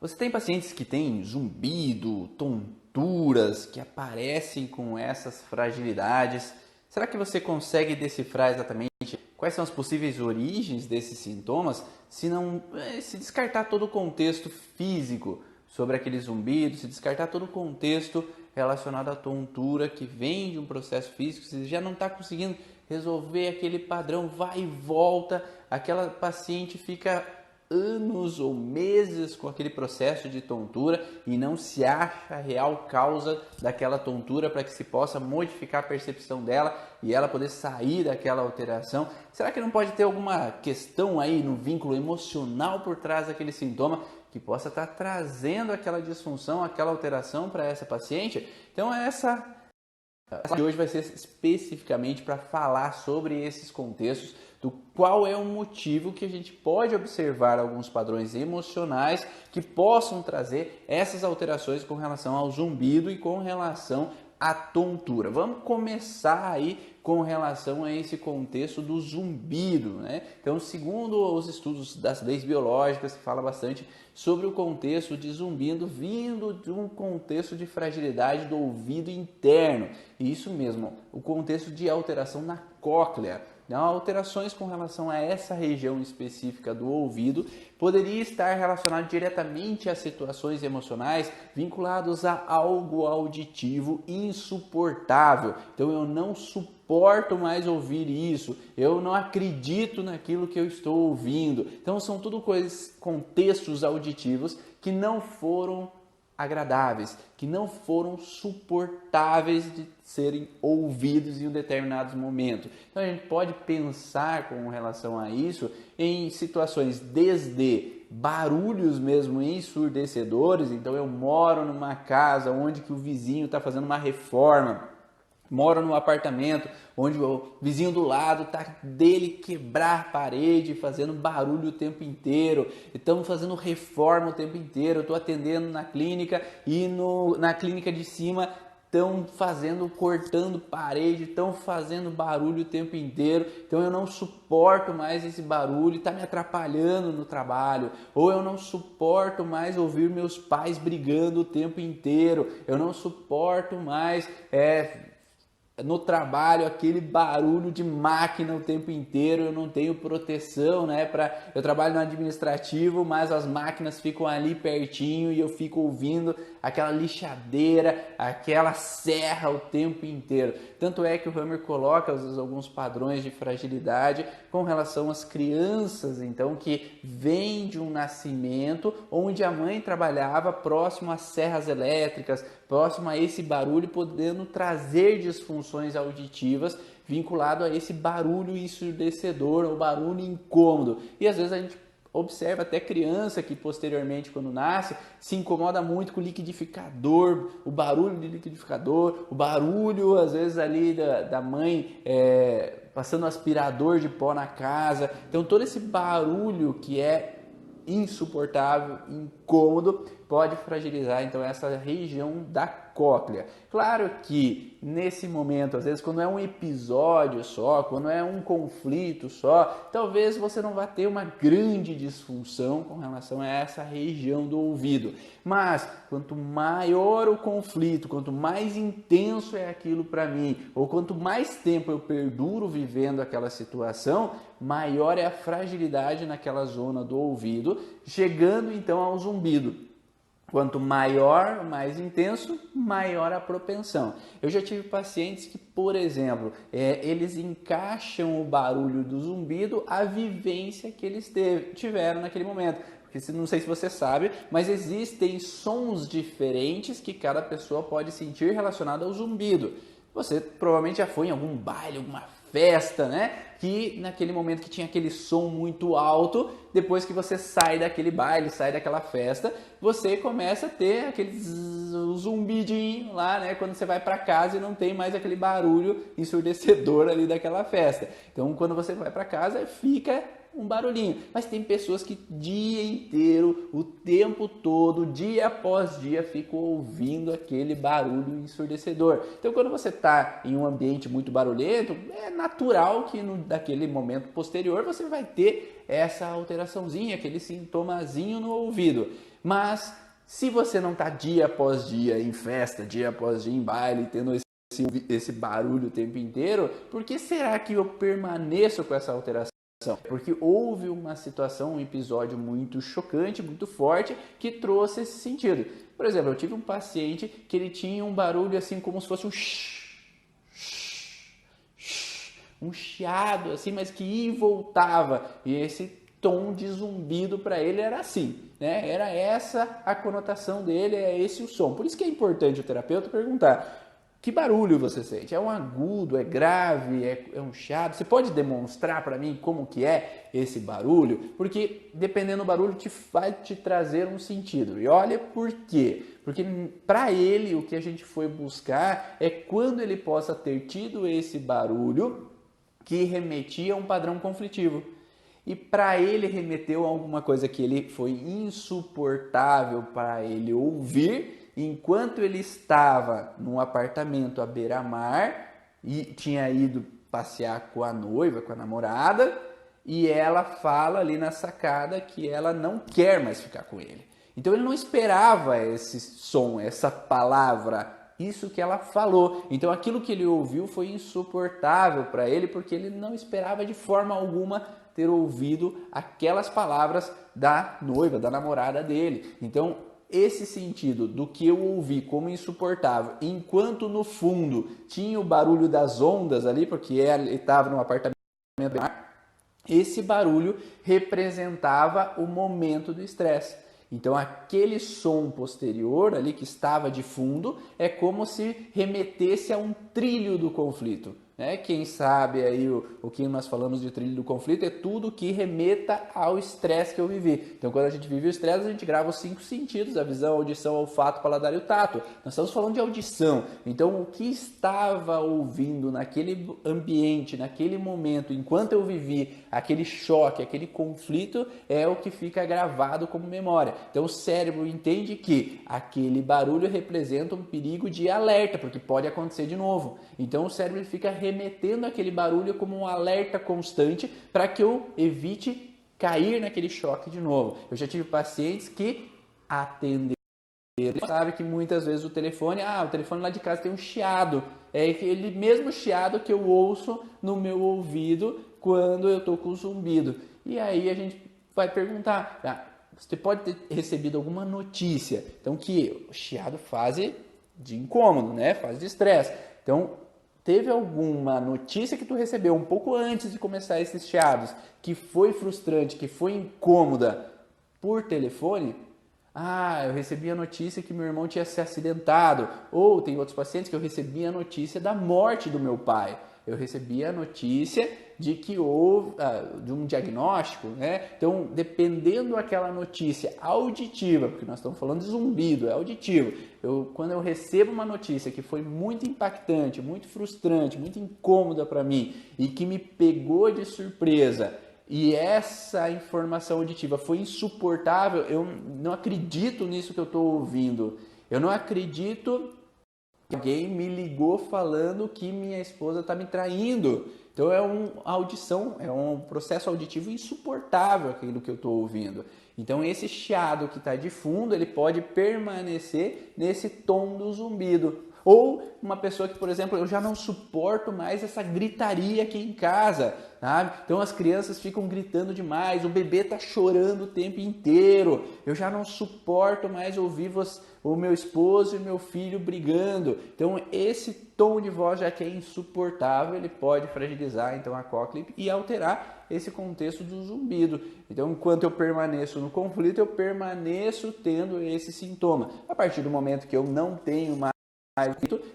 Você tem pacientes que têm zumbido, tonturas, que aparecem com essas fragilidades. Será que você consegue decifrar exatamente quais são as possíveis origens desses sintomas, se descartar todo o contexto físico sobre aquele zumbido, se descartar todo o contexto relacionado à tontura que vem de um processo físico, você já não está conseguindo resolver aquele padrão, vai e volta, aquela paciente fica anos ou meses com aquele processo de tontura e não se acha a real causa daquela tontura para que se possa modificar a percepção dela e ela poder sair daquela alteração. Será que não pode ter alguma questão aí no vínculo emocional por trás daquele sintoma que possa estar trazendo aquela disfunção, aquela alteração para essa paciente? Então essa de hoje vai ser especificamente para falar sobre esses contextos, do qual é o motivo que a gente pode observar alguns padrões emocionais que possam trazer essas alterações com relação ao zumbido e com relação à tontura. Vamos começar aí com relação a esse contexto do zumbido, né? Então, segundo os estudos das leis biológicas, se fala bastante sobre o contexto de zumbido vindo de um contexto de fragilidade do ouvido interno. E isso mesmo, o contexto de alteração na cóclea. Então, alterações com relação a essa região específica do ouvido poderia estar relacionado diretamente a situações emocionais vinculados a algo auditivo insuportável. Então, eu não suporto mais ouvir isso, eu não acredito naquilo que eu estou ouvindo. Então, são tudo coisas, contextos auditivos que não foram agradáveis, que não foram suportáveis de serem ouvidos em um determinado momento. Então a gente pode pensar com relação a isso em situações desde barulhos mesmo ensurdecedores. Então eu moro numa casa onde que o vizinho está fazendo uma reforma, moro num apartamento onde o vizinho do lado tá dele quebrar a parede, fazendo barulho o tempo inteiro. Estamos fazendo reforma o tempo inteiro. Eu estou atendendo na clínica e na clínica de cima estão cortando parede, estão fazendo barulho o tempo inteiro. Então eu não suporto mais esse barulho, está me atrapalhando no trabalho. Ou eu não suporto mais ouvir meus pais brigando o tempo inteiro. Eu não suporto mais no trabalho aquele barulho de máquina o tempo inteiro, eu não tenho proteção, né? Eu trabalho no administrativo, mas as máquinas ficam ali pertinho e eu fico ouvindo aquela lixadeira, aquela serra o tempo inteiro. Tanto é que o Hammer coloca às vezes alguns padrões de fragilidade com relação às crianças, então, que vêm de um nascimento onde a mãe trabalhava próximo às serras elétricas, próximo a esse barulho, podendo trazer disfunções auditivas vinculado a esse barulho ensurdecedor, ou barulho incômodo. E às vezes a gente observa até criança que posteriormente, quando nasce, se incomoda muito com o liquidificador, o barulho do liquidificador, o barulho às vezes ali da mãe passando aspirador de pó na casa. Então todo esse barulho que é insuportável, incômodo, pode fragilizar então essa região da cóclea. Claro que nesse momento, às vezes quando é um episódio só, quando é um conflito só, talvez você não vá ter uma grande disfunção com relação a essa região do ouvido. Mas quanto maior o conflito, quanto mais intenso é aquilo para mim, ou quanto mais tempo eu perduro vivendo aquela situação, maior é a fragilidade naquela zona do ouvido, chegando então ao zumbido. Quanto maior, mais intenso, maior a propensão. Eu já tive pacientes que, por exemplo, eles encaixam o barulho do zumbido à vivência que eles tiveram naquele momento. Porque não sei se você sabe, mas existem sons diferentes que cada pessoa pode sentir relacionado ao zumbido. Você provavelmente já foi em algum baile, alguma festa, né? Que naquele momento que tinha aquele som muito alto, depois que você sai daquele baile, sai daquela festa, você começa a ter aquele zumbidinho lá, né? Quando você vai para casa e não tem mais aquele barulho ensurdecedor ali daquela festa. Então, quando você vai para casa, fica um barulhinho, mas tem pessoas que dia inteiro, o tempo todo, dia após dia, ficam ouvindo aquele barulho ensurdecedor. Então, quando você está em um ambiente muito barulhento, é natural que naquele momento posterior você vai ter essa alteraçãozinha, aquele sintomazinho no ouvido. Mas se você não está dia após dia em festa, dia após dia em baile, tendo esse barulho o tempo inteiro, por que será que eu permaneço com essa alteração? Porque houve uma situação, um episódio muito chocante, muito forte, que trouxe esse sentido. Por exemplo, eu tive um paciente que ele tinha um barulho assim como se fosse um um chiado assim, mas que ia e voltava. E esse tom de zumbido para ele era assim, né? Era essa a conotação dele, é esse o som. Por isso que é importante o terapeuta perguntar: que barulho você sente? É um agudo, é grave, é um chiado? Você pode demonstrar para mim como que é esse barulho? Porque dependendo do barulho vai te trazer um sentido. E olha por quê? Porque para ele o que a gente foi buscar é quando ele possa ter tido esse barulho que remetia a um padrão conflitivo. E para ele remeteu a alguma coisa que ele foi insuportável para ele ouvir enquanto ele estava num apartamento à beira-mar e tinha ido passear com a noiva, com a namorada, e ela fala ali na sacada que ela não quer mais ficar com ele. Então ele não esperava esse som, essa palavra, isso que ela falou. Então aquilo que ele ouviu foi insuportável para ele, porque ele não esperava de forma alguma ter ouvido aquelas palavras da noiva, da namorada dele. Então esse sentido do que eu ouvi como insuportável, enquanto no fundo tinha o barulho das ondas ali, porque ele estava num apartamento, esse barulho representava o momento do estresse. Então aquele som posterior ali que estava de fundo é como se remetesse a um trilho do conflito. Né? Quem sabe aí o que nós falamos de trilho do conflito é tudo que remeta ao estresse que eu vivi. Então quando a gente vive o estresse, a gente grava os 5 sentidos: a visão, a audição, o olfato, o paladar e o tato. Nós estamos falando de audição. Então o que estava ouvindo naquele ambiente, naquele momento, enquanto eu vivi aquele choque, aquele conflito, é o que fica gravado como memória. Então o cérebro entende que aquele barulho representa um perigo de alerta, porque pode acontecer de novo. Então o cérebro fica remetendo aquele barulho como um alerta constante para que eu evite cair naquele choque de novo. Eu já tive pacientes que atenderam, sabe que muitas vezes o telefone lá de casa tem um chiado. É aquele mesmo chiado que eu ouço no meu ouvido quando eu estou com o zumbido. E aí a gente vai perguntar: você pode ter recebido alguma notícia? Então que o chiado fase de incômodo, né? Fase de estresse. Então teve alguma notícia que tu recebeu um pouco antes de começar esses chiados, que foi frustrante, que foi incômoda por telefone? Eu recebi a notícia que meu irmão tinha se acidentado. Ou tem outros pacientes que eu recebi a notícia da morte do meu pai. Eu recebi a notícia de que houve de um diagnóstico, né? Então, dependendo daquela notícia auditiva, porque nós estamos falando de zumbido, é auditivo. Quando eu recebo uma notícia que foi muito impactante, muito frustrante, muito incômoda para mim e que me pegou de surpresa, e essa informação auditiva foi insuportável, eu não acredito nisso que eu estou ouvindo. Eu não acredito que alguém me ligou falando que minha esposa está me traindo. Então é uma audição, é um processo auditivo insuportável aquilo que eu estou ouvindo. Então esse chiado que está de fundo, ele pode permanecer nesse tom do zumbido. Ou uma pessoa que, por exemplo, eu já não suporto mais essa gritaria aqui em casa, sabe? Então as crianças ficam gritando demais, o bebê está chorando o tempo inteiro, eu já não suporto mais ouvir o meu esposo e meu filho brigando. Então esse tom de voz, já que é insuportável, ele pode fragilizar então a cóclea e alterar esse contexto do zumbido. Então, enquanto eu permaneço no conflito, eu permaneço tendo esse sintoma. A partir do momento que eu não tenho mais,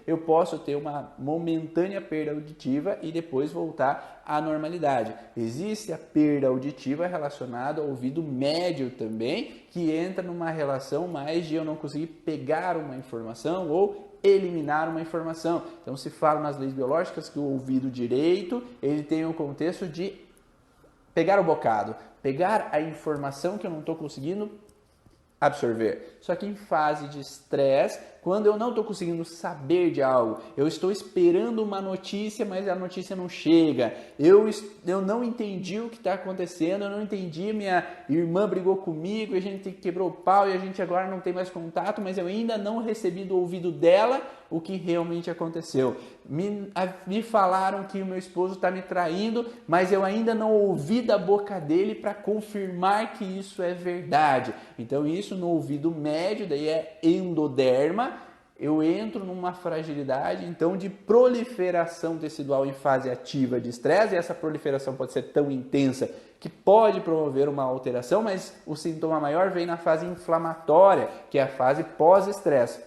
eu posso ter uma momentânea perda auditiva e depois voltar à normalidade. Existe a perda auditiva relacionada ao ouvido médio também, que entra numa relação mais de eu não conseguir pegar uma informação ou eliminar uma informação. Então se fala nas leis biológicas que o ouvido direito ele tem o contexto de pegar o bocado, pegar a informação que eu não estou conseguindo absorver. Só que em fase de estresse, quando eu não estou conseguindo saber de algo, eu estou esperando uma notícia, mas a notícia não chega, eu não entendi o que está acontecendo, eu não entendi, minha irmã brigou comigo, a gente quebrou o pau e a gente agora não tem mais contato, mas eu ainda não recebi do ouvido dela o que realmente aconteceu. Me falaram que o meu esposo está me traindo, mas eu ainda não ouvi da boca dele para confirmar que isso é verdade. Então isso no ouvido médio, daí é endoderma, eu entro numa fragilidade então de proliferação tecidual em fase ativa de estresse, e essa proliferação pode ser tão intensa que pode promover uma alteração, mas o sintoma maior vem na fase inflamatória, que é a fase pós-estresse.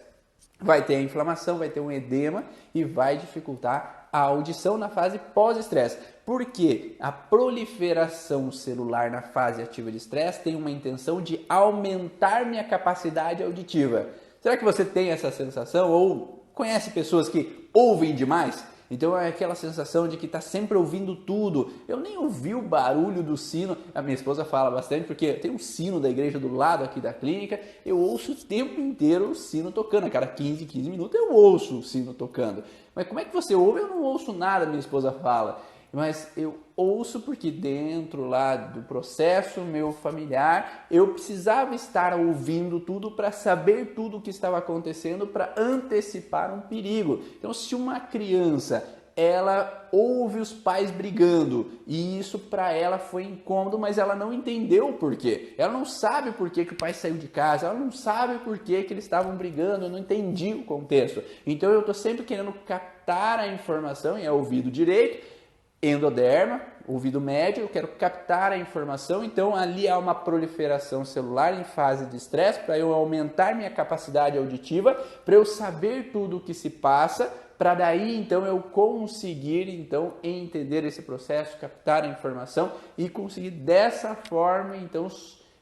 Vai ter a inflamação, vai ter um edema e vai dificultar a audição na fase pós-estresse. Porque a proliferação celular na fase ativa de estresse tem uma intenção de aumentar minha capacidade auditiva. Será que você tem essa sensação ou conhece pessoas que ouvem demais? Então é aquela sensação de que está sempre ouvindo tudo. Eu nem ouvi o barulho do sino. A minha esposa fala bastante porque tem um sino da igreja do lado aqui da clínica. Eu ouço o tempo inteiro o sino tocando. A cada 15 minutos eu ouço o sino tocando. Mas como é que você ouve? Eu não ouço nada, minha esposa fala. Mas eu ouço porque dentro lá do processo meu familiar, eu precisava estar ouvindo tudo para saber tudo o que estava acontecendo, para antecipar um perigo. Então, se uma criança ela ouve os pais brigando e isso para ela foi incômodo, mas ela não entendeu o porquê. Ela não sabe por que o pai saiu de casa, ela não sabe por que eles estavam brigando, eu não entendi o contexto. Então eu estou sempre querendo captar a informação, e é ouvido direito, endoderma, ouvido médio, eu quero captar a informação, então ali há uma proliferação celular em fase de estresse para eu aumentar minha capacidade auditiva, para eu saber tudo o que se passa, para daí então eu conseguir então entender esse processo, captar a informação e conseguir dessa forma então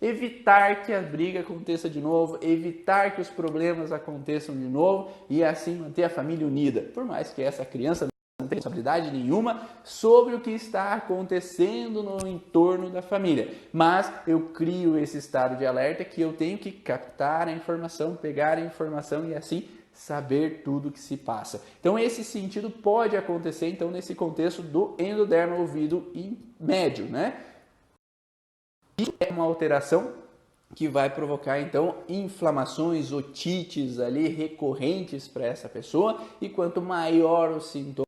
evitar que a briga aconteça de novo, evitar que os problemas aconteçam de novo e assim manter a família unida, por mais que essa criança não tem responsabilidade nenhuma sobre o que está acontecendo no entorno da família, mas eu crio esse estado de alerta que eu tenho que captar a informação, pegar a informação e assim saber tudo o que se passa. Então esse sentido pode acontecer então nesse contexto do endoderma ouvido médio, né? Isso é uma alteração que vai provocar então inflamações, otites ali recorrentes para essa pessoa, e quanto maior o sintoma,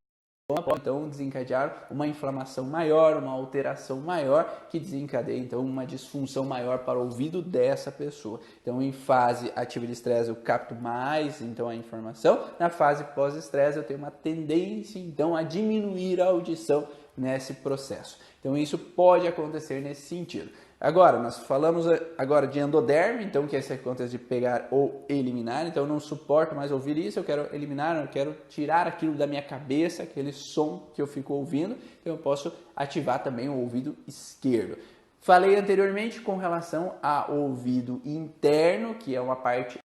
pode então desencadear uma inflamação maior, uma alteração maior, que desencadeia então uma disfunção maior para o ouvido dessa pessoa. Então em fase ativa de estresse eu capto mais então a informação, na fase pós-estresse eu tenho uma tendência então a diminuir a audição nesse processo. Então isso pode acontecer nesse sentido. Agora, nós falamos agora de endoderme, então que é esse contexto de pegar ou eliminar, então eu não suporto mais ouvir isso, eu quero eliminar, eu quero tirar aquilo da minha cabeça, aquele som que eu fico ouvindo, então eu posso ativar também o ouvido esquerdo. Falei anteriormente com relação ao ouvido interno, que é uma parte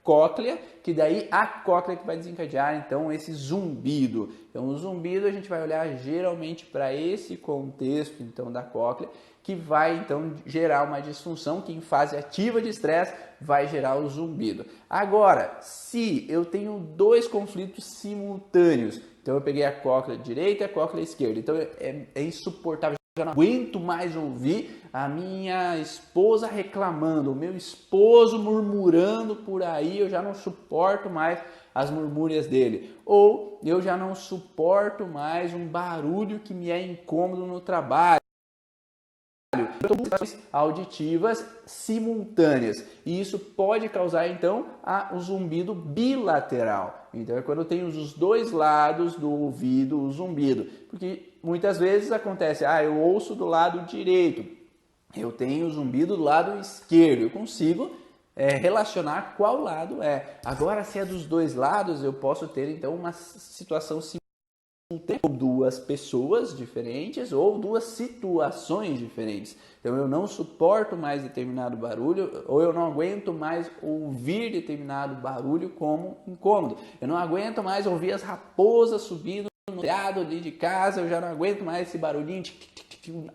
cóclea, que daí a cóclea que vai desencadear então esse zumbido. Então o zumbido a gente vai olhar geralmente para esse contexto então da cóclea, que vai então gerar uma disfunção que em fase ativa de estresse vai gerar o zumbido. Agora, se eu tenho dois conflitos simultâneos, então eu peguei a cóclea direita e a cóclea esquerda, então é insuportável. Eu não aguento mais ouvir a minha esposa reclamando, o meu esposo murmurando por aí, eu já não suporto mais as murmúrias dele. Ou eu já não suporto mais um barulho que me é incômodo no trabalho. Auditivas simultâneas, e isso pode causar então o zumbido bilateral. Então é quando eu tenho os dois lados do ouvido o zumbido, porque muitas vezes acontece, eu ouço do lado direito, eu tenho o zumbido do lado esquerdo, eu consigo relacionar qual lado é. Agora, se é dos dois lados, eu posso ter então uma situação simultânea, duas pessoas diferentes ou duas situações diferentes. Então eu não suporto mais determinado barulho, ou eu não aguento mais ouvir determinado barulho como incômodo. Eu não aguento mais ouvir as raposas subindo no telhado ali de casa, eu já não aguento mais esse barulhinho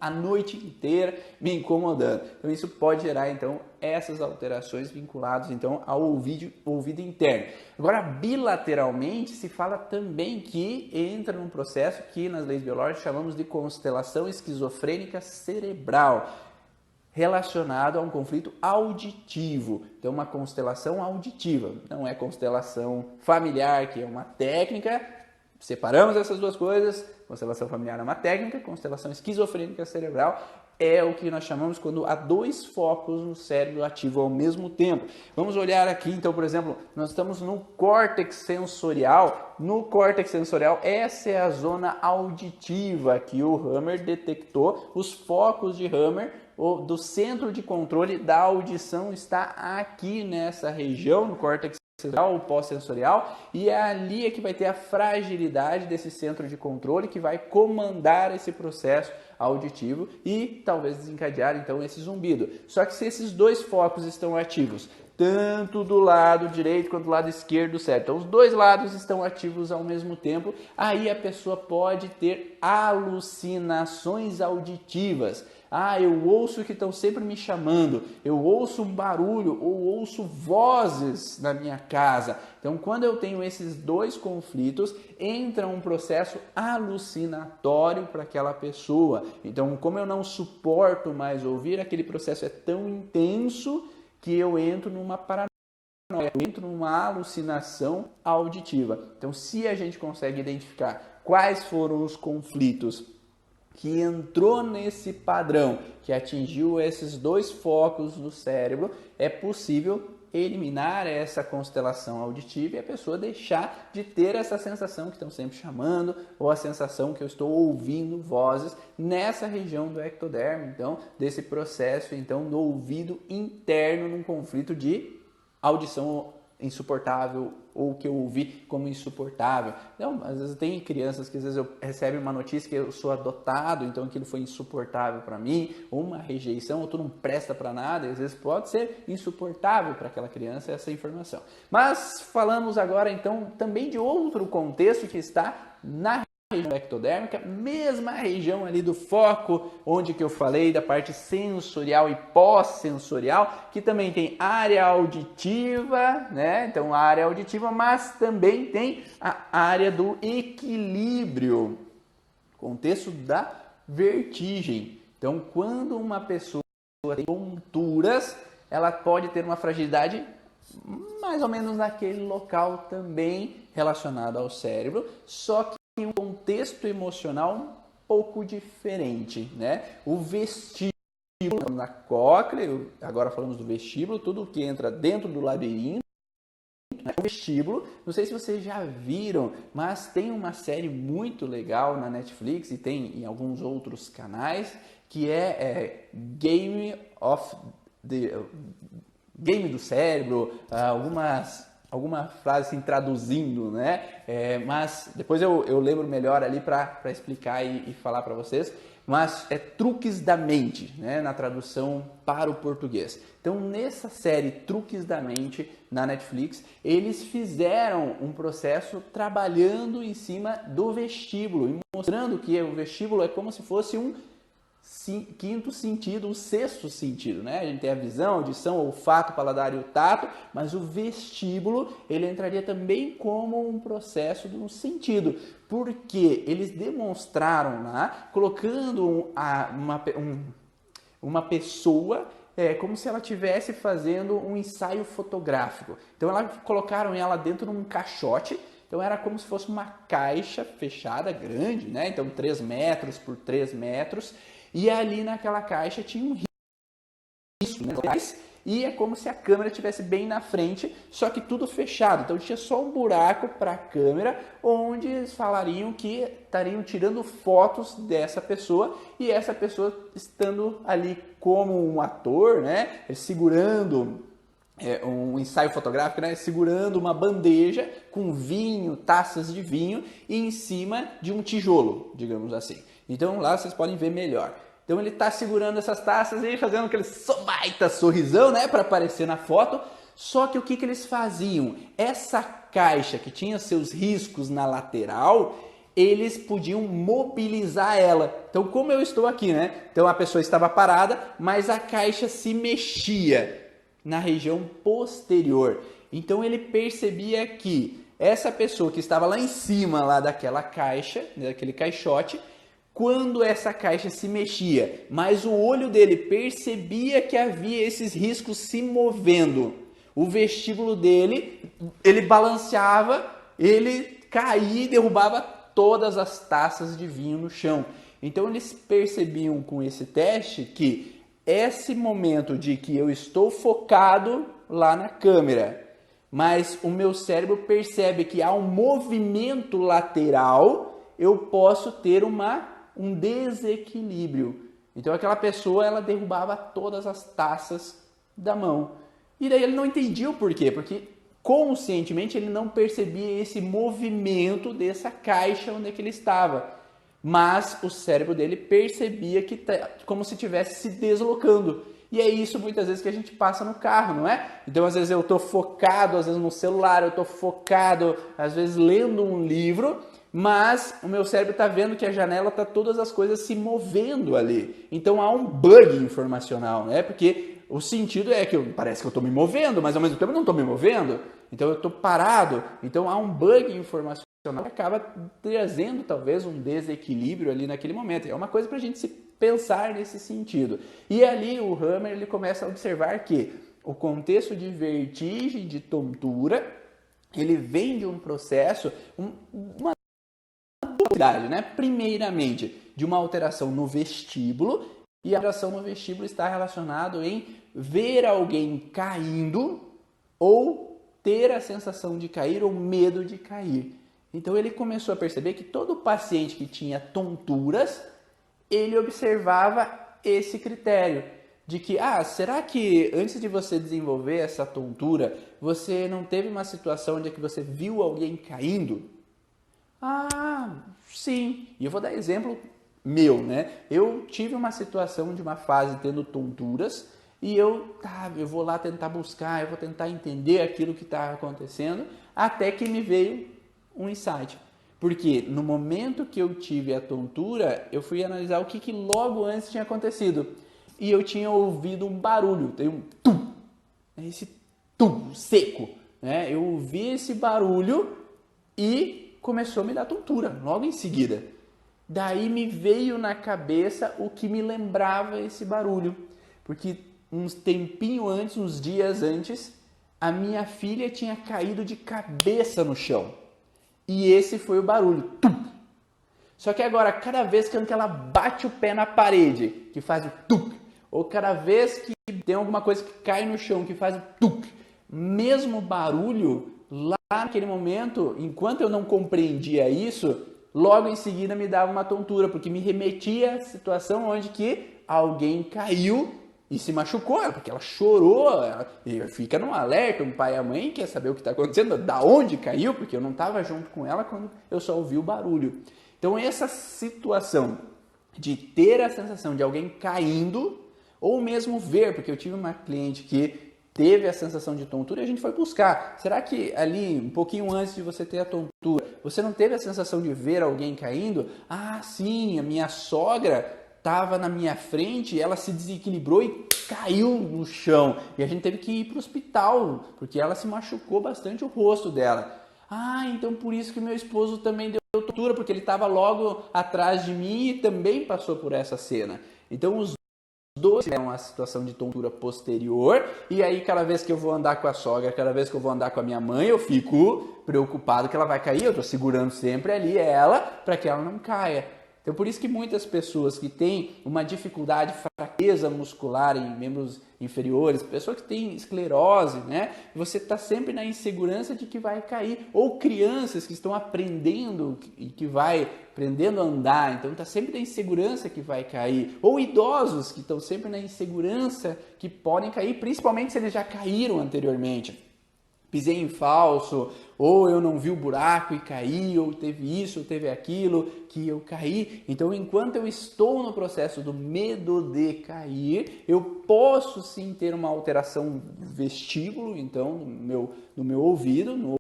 a noite inteira me incomodando. Então isso pode gerar então essas alterações vinculadas então ao ouvido interno. Agora, bilateralmente se fala também que entra num processo que nas leis biológicas chamamos de constelação esquizofrênica cerebral, relacionado a um conflito auditivo. Então, uma constelação auditiva, não é constelação familiar, que é uma técnica. Separamos essas duas coisas. Constelação familiar é uma técnica, constelação esquizofrênica cerebral é o que nós chamamos quando há dois focos no cérebro ativo ao mesmo tempo. Vamos olhar aqui, então, por exemplo, nós estamos no córtex sensorial. No córtex sensorial, essa é a zona auditiva que o Hammer detectou. Os focos de Hammer do centro de controle da audição está aqui nessa região, no córtex sensorial ou pós-sensorial, e é ali que vai ter a fragilidade desse centro de controle que vai comandar esse processo auditivo e talvez desencadear então esse zumbido. Só que se esses dois focos estão ativos, tanto do lado direito quanto do lado esquerdo do cérebro, então os dois lados estão ativos ao mesmo tempo, aí a pessoa pode ter alucinações auditivas. Eu ouço que estão sempre me chamando, eu ouço um barulho ou ouço vozes na minha casa. Então, quando eu tenho esses dois conflitos, entra um processo alucinatório para aquela pessoa. Então, como eu não suporto mais ouvir, aquele processo é tão intenso que eu entro numa paranoia, eu entro numa alucinação auditiva. Então, se a gente consegue identificar quais foram os conflitos que entrou nesse padrão, que atingiu esses dois focos do cérebro, é possível eliminar essa constelação auditiva e a pessoa deixar de ter essa sensação que estão sempre chamando, ou a sensação que eu estou ouvindo vozes nessa região do ectoderme, então, desse processo então do ouvido interno num conflito de audição insuportável ou que eu ouvi como insuportável. Então, às vezes tem crianças que às vezes eu recebo uma notícia que eu sou adotado, então aquilo foi insuportável para mim, ou uma rejeição, ou tu não presta para nada, e às vezes pode ser insuportável para aquela criança essa informação. Mas falamos agora então também de outro contexto que está na região ectodérmica, mesma região ali do foco, onde que eu falei da parte sensorial e pós-sensorial, que também tem área auditiva, né? Então, a área auditiva, mas também tem a área do equilíbrio, contexto da vertigem. Então, quando uma pessoa tem tonturas, ela pode ter uma fragilidade mais ou menos naquele local também relacionado ao cérebro, só que em um contexto emocional um pouco diferente, né? O vestíbulo na cóclea, agora falamos do vestíbulo, tudo que entra dentro do labirinto, né? O vestíbulo, não sei se vocês já viram, mas tem uma série muito legal na Netflix e tem em alguns outros canais, que é Game do Cérebro, alguma frase assim, traduzindo, né? Mas depois eu lembro melhor ali para explicar e falar para vocês. Mas é Truques da Mente, né? Na tradução para o português. Então, nessa série Truques da Mente, na Netflix, eles fizeram um processo trabalhando em cima do vestíbulo e mostrando que o vestíbulo é como se fosse um quinto sentido, um sexto sentido, né? A gente tem a visão, a audição, o olfato, o paladar e o tato, mas o vestíbulo, ele entraria também como um processo de um sentido, porque eles demonstraram lá, colocando uma pessoa como se ela estivesse fazendo um ensaio fotográfico. Então, colocaram ela dentro de um caixote. Então era como se fosse uma caixa fechada, grande, né? Então 3 metros por 3 metros. E ali naquela caixa tinha um risco, né? E é como se a câmera estivesse bem na frente, só que tudo fechado. Então tinha só um buraco para a câmera, onde eles falariam que estariam tirando fotos dessa pessoa, e essa pessoa estando ali como um ator, né? Segurando um ensaio fotográfico, né? Segurando uma bandeja com vinho, taças de vinho, e em cima de um tijolo, digamos assim. Então lá vocês podem ver melhor. Então ele está segurando essas taças e fazendo aquele baita sorrisão, né, para aparecer na foto. Só que o que eles faziam? Essa caixa que tinha seus riscos na lateral, eles podiam mobilizar ela. Então, como eu estou aqui, né? Então, a pessoa estava parada, mas a caixa se mexia na região posterior. Então, ele percebia que essa pessoa que estava lá em cima lá daquela caixa, daquele caixote, quando essa caixa se mexia, mas o olho dele percebia que havia esses riscos se movendo, o vestíbulo dele, ele balanceava, ele caía e derrubava todas as taças de vinho no chão. Então eles percebiam com esse teste que esse momento de que eu estou focado lá na câmera, mas o meu cérebro percebe que há um movimento lateral, eu posso ter um desequilíbrio. Então aquela pessoa, ela derrubava todas as taças da mão. E daí ele não entendia o porquê, porque conscientemente ele não percebia esse movimento dessa caixa onde é que ele estava. Mas o cérebro dele percebia que como se estivesse se deslocando. E é isso muitas vezes que a gente passa no carro, não é? Então às vezes eu estou focado, às vezes no celular, eu estou focado, às vezes lendo um livro, mas o meu cérebro está vendo que a janela está todas as coisas se movendo ali. Então há um bug informacional, né? Porque o sentido é que parece que eu estou me movendo, mas ao mesmo tempo eu não estou me movendo. Então eu estou parado. Então há um bug informacional que acaba trazendo talvez um desequilíbrio ali naquele momento. É uma coisa para a gente se pensar nesse sentido. E ali o Hammer ele começa a observar que o contexto de vertigem, de tontura, ele vem de um processo, uma dualidade, né? Primeiramente, de uma alteração no vestíbulo, e a alteração no vestíbulo está relacionado em ver alguém caindo ou ter a sensação de cair ou medo de cair. Então ele começou a perceber que todo paciente que tinha tonturas, ele observava esse critério de que, será que antes de você desenvolver essa tontura, você não teve uma situação onde é que você viu alguém caindo? Sim. E eu vou dar exemplo meu, né? Eu tive uma situação de uma fase tendo tonturas e eu vou lá tentar buscar, eu vou tentar entender aquilo que está acontecendo, até que me veio um insight. Porque no momento que eu tive a tontura, eu fui analisar o que logo antes tinha acontecido. E eu tinha ouvido um barulho, tem um tum, esse tum seco, né? Eu ouvi esse barulho e começou a me dar tontura logo em seguida. Daí me veio na cabeça o que me lembrava esse barulho. Porque uns tempinho antes, uns dias antes, a minha filha tinha caído de cabeça no chão. E esse foi o barulho. Tum! Só que agora, cada vez que ela bate o pé na parede, que faz o tum, ou cada vez que tem alguma coisa que cai no chão, que faz o tum, mesmo barulho, lá naquele momento, enquanto eu não compreendia isso, logo em seguida me dava uma tontura, porque me remetia à situação onde que alguém caiu e se machucou, porque ela chorou, e fica num alerta, um pai e a mãe quer saber o que está acontecendo, da onde caiu, porque eu não estava junto com ela quando eu só ouvi o barulho. Então essa situação de ter a sensação de alguém caindo, ou mesmo ver, porque eu tive uma cliente que teve a sensação de tontura e a gente foi buscar. Será que ali, um pouquinho antes de você ter a tontura, você não teve a sensação de ver alguém caindo? Sim, a minha sogra estava na minha frente, ela se desequilibrou e caiu no chão. E a gente teve que ir para o hospital, porque ela se machucou bastante o rosto dela. Então por isso que meu esposo também deu tontura, porque ele estava logo atrás de mim e também passou por essa cena. Então os dois tiveram uma situação de tontura posterior, e aí cada vez que eu vou andar com a sogra, cada vez que eu vou andar com a minha mãe, eu fico preocupado que ela vai cair, eu estou segurando sempre ali ela, para que ela não caia. Então por isso que muitas pessoas que têm uma dificuldade, fraqueza muscular em membros inferiores, pessoas que têm esclerose, né? Você está sempre na insegurança de que vai cair, ou crianças que estão aprendendo e que vai aprendendo a andar, então está sempre na insegurança que vai cair, ou idosos que estão sempre na insegurança que podem cair, principalmente se eles já caíram anteriormente. Pisei em falso, ou eu não vi o buraco e caí, ou teve isso, ou teve aquilo, que eu caí. Então, enquanto eu estou no processo do medo de cair, eu posso sim ter uma alteração no vestíbulo, então, no meu ouvido, no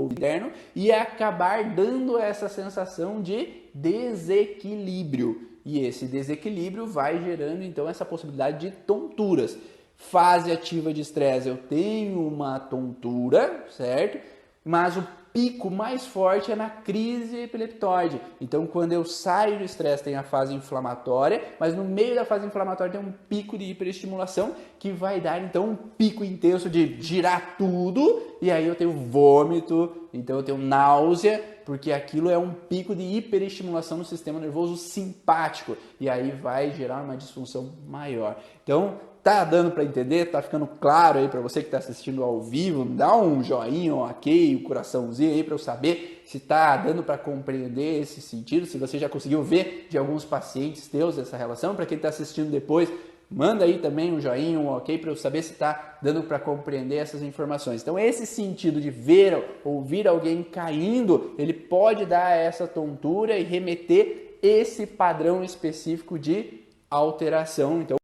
interno e acabar dando essa sensação de desequilíbrio. E esse desequilíbrio vai gerando então essa possibilidade de tonturas. Fase ativa de estresse, eu tenho uma tontura, certo? Mas o pico mais forte é na crise epileptóide. Então, quando eu saio do estresse, tem a fase inflamatória, mas no meio da fase inflamatória tem um pico de hiperestimulação que vai dar, então, um pico intenso de girar tudo, e aí eu tenho vômito, então eu tenho náusea, porque aquilo é um pico de hiperestimulação no sistema nervoso simpático, e aí vai gerar uma disfunção maior. Então, tá dando para entender? Tá ficando claro aí para você que está assistindo ao vivo? Dá um joinha, um ok, um coraçãozinho aí para eu saber se tá dando para compreender esse sentido, se você já conseguiu ver de alguns pacientes teus essa relação. Para quem está assistindo depois, manda aí também um joinha, um ok, para eu saber se está dando para compreender essas informações. Então, esse sentido de ver, ouvir alguém caindo, ele pode dar essa tontura e remeter esse padrão específico de alteração. Então,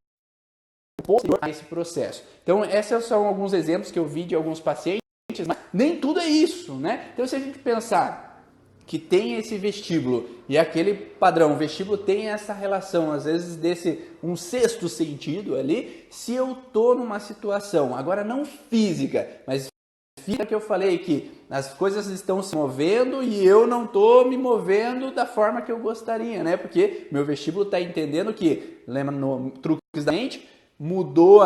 posterior a esse processo. Então, esses são alguns exemplos que eu vi de alguns pacientes, mas nem tudo é isso, né? Então, se a gente pensar que tem esse vestíbulo e aquele padrão, o vestíbulo tem essa relação, às vezes, desse um sexto sentido ali, se eu tô numa situação, agora não física, mas física que eu falei que as coisas estão se movendo e eu não estou me movendo da forma que eu gostaria, né? Porque meu vestíbulo está entendendo que, lembra no Truques da Mente, mudou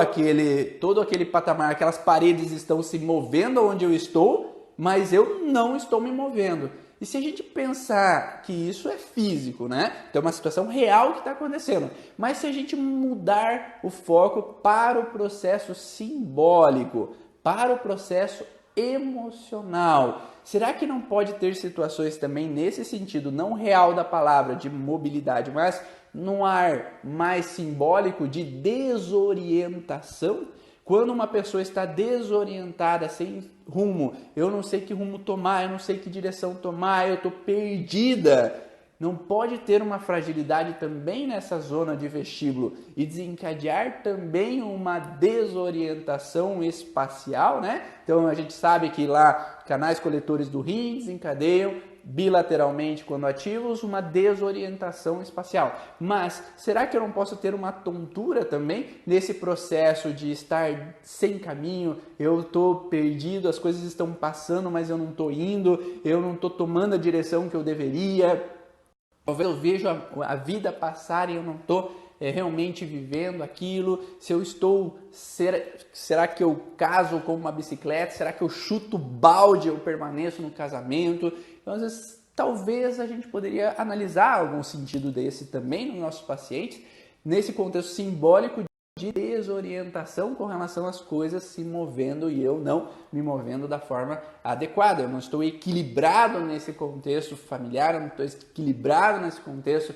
todo aquele patamar, aquelas paredes estão se movendo onde eu estou, mas eu não estou me movendo. E se a gente pensar que isso é físico, né? Então é uma situação real que está acontecendo. Mas se a gente mudar o foco para o processo simbólico, para o processo emocional, será que não pode ter situações também nesse sentido, não real da palavra, de mobilidade, mas num ar mais simbólico de desorientação? Quando uma pessoa está desorientada, sem rumo, eu não sei que rumo tomar, eu não sei que direção tomar, eu estou perdida. Não pode ter uma fragilidade também nessa zona de vestíbulo e desencadear também uma desorientação espacial, né? Então a gente sabe que lá canais coletores do rim desencadeiam bilateralmente, quando ativos, uma desorientação espacial. Mas será que eu não posso ter uma tontura também nesse processo de estar sem caminho? Eu estou perdido, as coisas estão passando, mas eu não estou indo, eu não estou tomando a direção que eu deveria. Talvez eu vejo a vida passar e eu não estou realmente vivendo aquilo. Se eu estou, será que eu caso com uma bicicleta? Será que eu chuto balde, eu permaneço no casamento? Então, às vezes, talvez a gente poderia analisar algum sentido desse também nos nossos pacientes, nesse contexto simbólico de desorientação com relação às coisas se movendo e eu não me movendo da forma adequada. Eu não estou equilibrado nesse contexto familiar, eu não estou equilibrado nesse contexto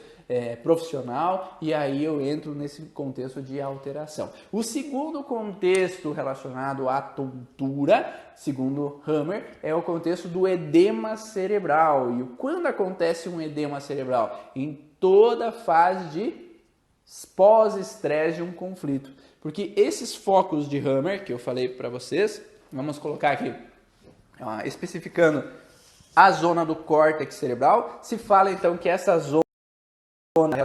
profissional, e aí eu entro nesse contexto de alteração. O segundo contexto relacionado à tontura, segundo Hammer, é o contexto do edema cerebral. E quando acontece um edema cerebral? Em toda fase de pós-estresse de um conflito. Porque esses focos de Hammer, que eu falei para vocês, vamos colocar aqui, especificando a zona do córtex cerebral, se fala então que essa zona,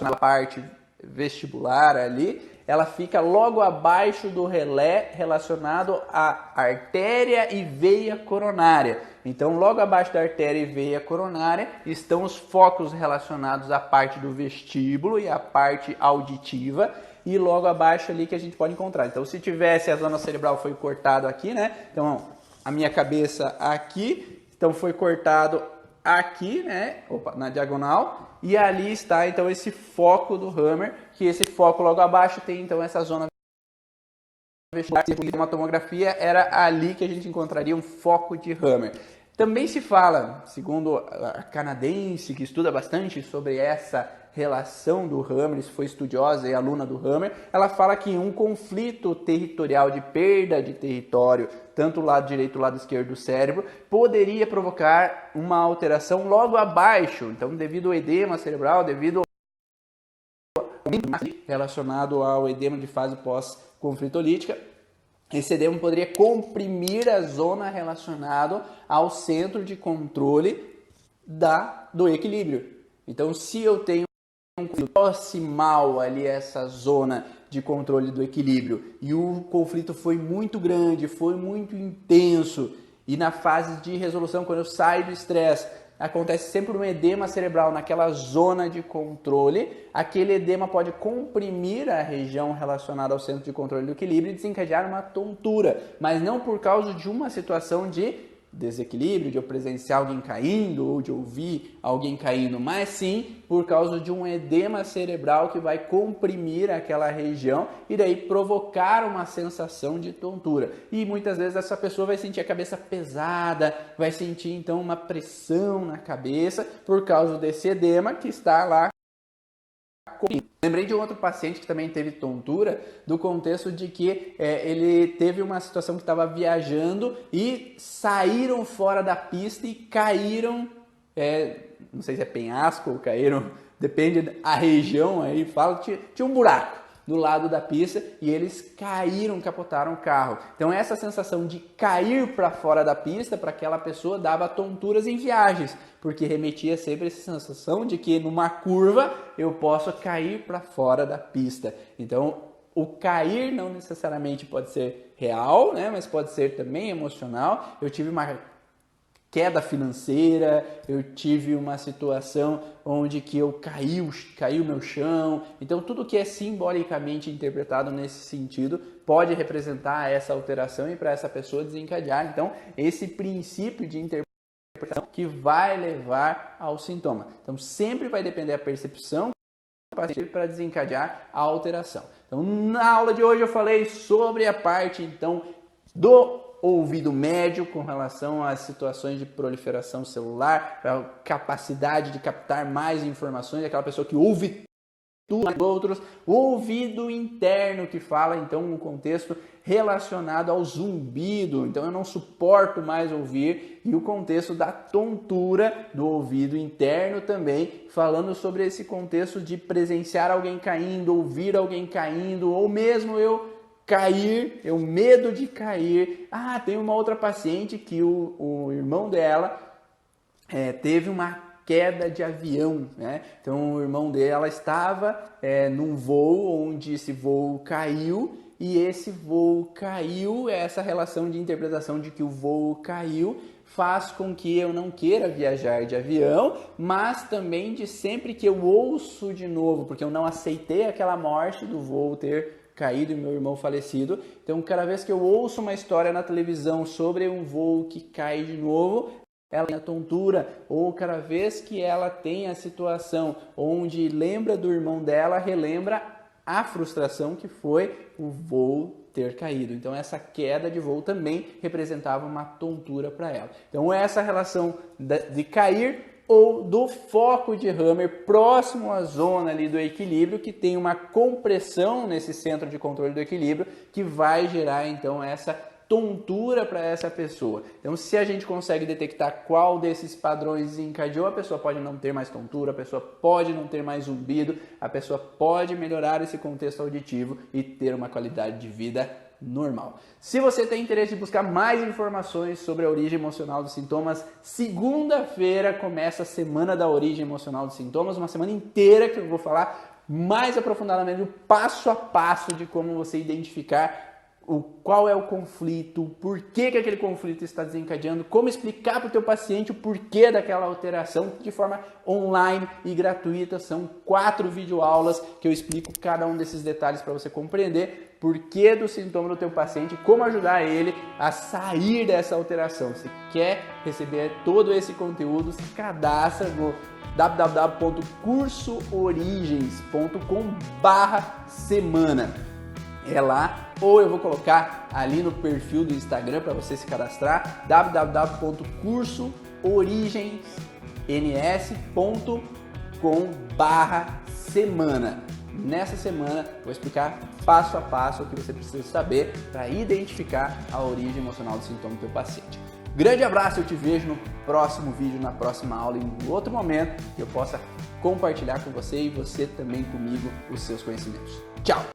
na parte vestibular ali, ela fica logo abaixo do relé relacionado à artéria e veia coronária. Então, logo abaixo da artéria e veia coronária estão os focos relacionados à parte do vestíbulo e à parte auditiva, e logo abaixo ali que a gente pode encontrar. Então, se tivesse a zona cerebral foi cortado aqui, né? Então, a minha cabeça aqui, então foi cortado aqui, né? Opa, na diagonal. E ali está, então, esse foco do Hammer, que esse foco logo abaixo tem, então, essa zona vestibular. Se uma tomografia, era ali que a gente encontraria um foco de Hammer. Também se fala, segundo a canadense, que estuda bastante sobre essa relação do Hammer, foi estudiosa e aluna do Hammer, ela fala que um conflito territorial de perda de território, tanto o lado direito e o lado esquerdo do cérebro, poderia provocar uma alteração logo abaixo. Então, devido ao edema cerebral, devido ao relacionado ao edema de fase pós-conflitolítica, esse edema poderia comprimir a zona relacionada ao centro de controle do equilíbrio. Então, se eu tenho um conflito proximal ali a essa zona de controle do equilíbrio e o conflito foi muito grande, foi muito intenso, e na fase de resolução, quando eu saio do estresse, acontece sempre um edema cerebral naquela zona de controle, aquele edema pode comprimir a região relacionada ao centro de controle do equilíbrio e desencadear uma tontura, mas não por causa de uma situação de desequilíbrio, de eu presenciar alguém caindo ou de ouvir alguém caindo, mas sim por causa de um edema cerebral que vai comprimir aquela região e daí provocar uma sensação de tontura. E muitas vezes essa pessoa vai sentir a cabeça pesada, vai sentir então uma pressão na cabeça por causa desse edema que está lá. Lembrei de um outro paciente que também teve tontura, do contexto de que ele teve uma situação que estava viajando e saíram fora da pista e caíram, não sei se é penhasco ou caíram, depende da região, aí fala, tinha um buraco do lado da pista e eles caíram, capotaram o carro. Então essa sensação de cair para fora da pista para aquela pessoa dava tonturas em viagens, porque remetia sempre essa sensação de que numa curva eu posso cair para fora da pista. Então o cair não necessariamente pode ser real, né, mas pode ser também emocional. Eu tive uma queda financeira, eu tive uma situação onde que eu caiu meu chão. Então tudo que é simbolicamente interpretado nesse sentido pode representar essa alteração e para essa pessoa desencadear então esse princípio de interpretação que vai levar ao sintoma. Então sempre vai depender da percepção para desencadear a alteração. Então na aula de hoje eu falei sobre a parte então do ouvido médio com relação às situações de proliferação celular, a capacidade de captar mais informações, aquela pessoa que ouve tudo dos outros, o ouvido interno que fala então no contexto relacionado ao zumbido, então eu não suporto mais ouvir, e o contexto da tontura do ouvido interno também, falando sobre esse contexto de presenciar alguém caindo, ouvir alguém caindo, ou mesmo eu cair, eu medo de cair. Tem uma outra paciente que o irmão dela teve uma queda de avião, né? Então o irmão dela estava num voo onde esse voo caiu e esse voo caiu, essa relação de interpretação de que o voo caiu faz com que eu não queira viajar de avião, mas também de sempre que eu ouço de novo, porque eu não aceitei aquela morte do voo ter caído e meu irmão falecido. Então, cada vez que eu ouço uma história na televisão sobre um voo que cai de novo, ela tem a tontura, ou cada vez que ela tem a situação onde lembra do irmão dela, relembra a frustração que foi o voo ter caído. Então, essa queda de voo também representava uma tontura para ela. Então, essa relação de cair ou do foco de Hammer próximo à zona ali do equilíbrio, que tem uma compressão nesse centro de controle do equilíbrio, que vai gerar então essa tontura para essa pessoa. Então, se a gente consegue detectar qual desses padrões desencadeou, a pessoa pode não ter mais tontura, a pessoa pode não ter mais zumbido, a pessoa pode melhorar esse contexto auditivo e ter uma qualidade de vida normal. Se você tem interesse em buscar mais informações sobre a origem emocional dos sintomas, segunda-feira começa a Semana da Origem Emocional dos Sintomas, uma semana inteira que eu vou falar mais aprofundadamente, o passo a passo de como você identificar qual é o conflito, o porquê que aquele conflito está desencadeando, como explicar para o teu paciente o porquê daquela alteração de forma online e gratuita. São 4 videoaulas que eu explico cada um desses detalhes para você compreender porquê do sintoma do teu paciente e como ajudar ele a sair dessa alteração. Se quer receber todo esse conteúdo, se cadastra no www.cursoorigens.com/semana. É lá, ou eu vou colocar ali no perfil do Instagram para você se cadastrar, www.cursoorigens.com/semana. Nessa semana vou explicar passo a passo o que você precisa saber para identificar a origem emocional do sintoma do teu paciente. Grande abraço, eu te vejo no próximo vídeo, na próxima aula, em outro momento que eu possa compartilhar com você e você também comigo os seus conhecimentos. Tchau!